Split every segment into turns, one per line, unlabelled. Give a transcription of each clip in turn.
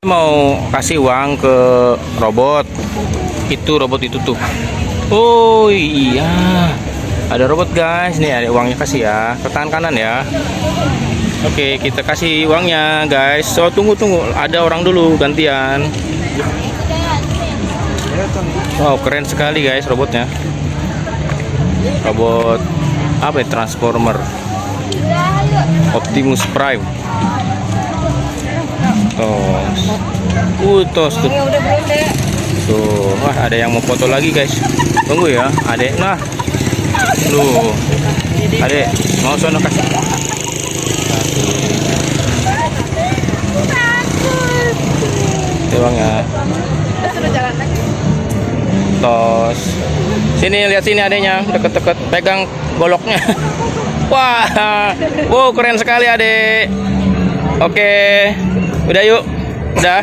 Mau kasih uang ke robot. Itu robot itu tuh. Oh iya, ada robot guys. Nih ada uangnya, kasih ya ke tangan kanan ya. Oke, kita kasih uangnya guys. So tunggu, ada orang dulu gantian. Wow, keren sekali guys robotnya. Robot apa ya, Transformer Optimus Prime. Tos tuh. Tuh, wah ada yang mau foto lagi guys. Tunggu ya, adek. Nah, lu, adek mau sono kasih. Tewang ya. Tos. Sini, lihat sini adeknya, deket-deket, pegang goloknya. Wah, wow keren sekali adek. Oke, udah yuk, udah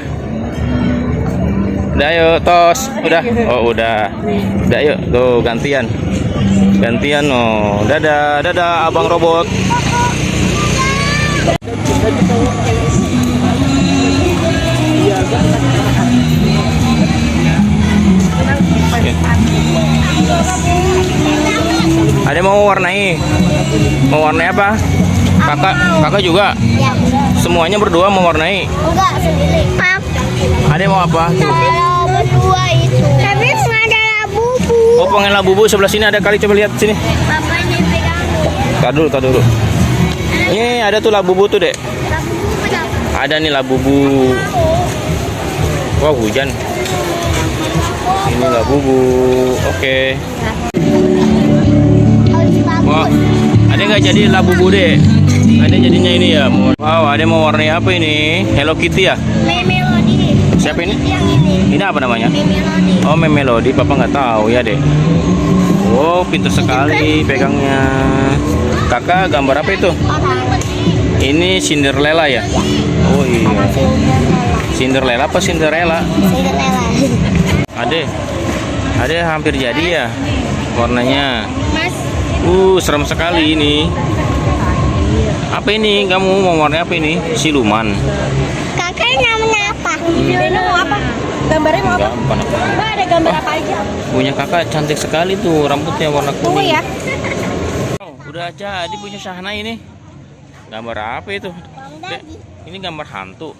yuk, tos, udah, oh udah yuk, tuh gantian, oh, dadah abang robot. Ada mau warnai apa? Kakak juga?
Ya.
Semuanya berdua mau warnai?
Enggak, sendiri.
Ada mau apa?
Kalau berdua itu. Tapi ada labubu.
Oh, pengen labubu sebelah sini ada kali, coba lihat sini.
Papanya pegang.
Tar dulu. Ini ada tuh labubu tuh, Dek.
Labubu berapa?
Ada nih labubu. Wah, hujan. Ini labubu. Oke. Wah, ada nggak jadi labubu, Dek? Ada jadinya ini ya. Wow, ada mau warnai apa ini? Hello Kitty ya?
Memelodi.
Siapa ini?
Yang ini.
Ini apa namanya?
Memelodi.
Oh, Memelodi. Papa nggak tahu ya, Dek. Wow, pintar sekali pegangnya. Kakak gambar apa itu?
Orang.
Ini Cinderella ya? Oh iya. Cinderella apa Cinderella?
Cinderella.
Ade hampir jadi ya warnanya.
Mas.
Serem sekali ini. Apa ini? Kamu mau warna apa ini? Siluman.
Kakak namanya apa?
Ini mau apa? Gambarnya mau apa?
Bukan apa.
Mbak, ada gambar apa aja?
Punya kakak cantik sekali tuh, rambutnya warna
Tunggu
kuning.
ya.
Oh, udah jadi punya Syahna ini. Gambar apa itu? Dek, ini gambar hantu.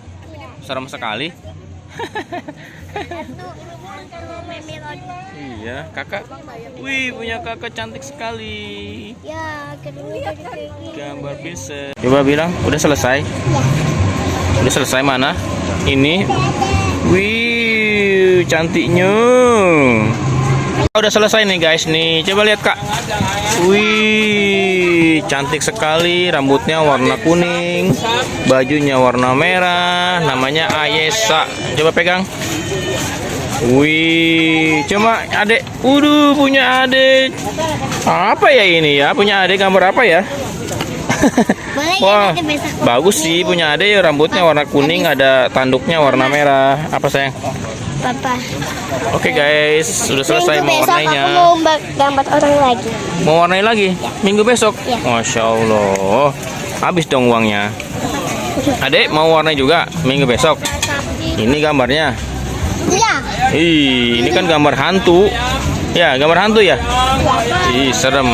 Serem sekali. Iya, kakak. Wih, punya kakak cantik sekali.
Ya, kedua jadi
Gambar princess. Coba bilang, udah selesai? Udah selesai mana? Ini. Wih, cantiknya. Udah selesai nih guys nih. Coba lihat kak. Wih, cantik sekali. Rambutnya warna kuning, bajunya warna merah. Namanya Ayesa. Coba pegang. Wih, coba adek. Punya adek. Apa ya ini ya? Punya adek gambar apa ya?
boleh
Wah,
ya, besok.
bagus sih punya adek ya. Rambutnya warna kuning, ada tanduknya warna merah. Apa sayang?
Papa.
Oke guys, sudah selesai
Minggu
mau
besok
warnainya.
aku mau gambar orang lagi.
Mau warnai lagi? Minggu besok?
Ya.
Masya Allah. Habis dong uangnya. Adek mau warnai juga minggu besok? Ini gambarnya.
Iya.
Ih, ini kan gambar hantu. Ya, gambar hantu ya? Ih, serem.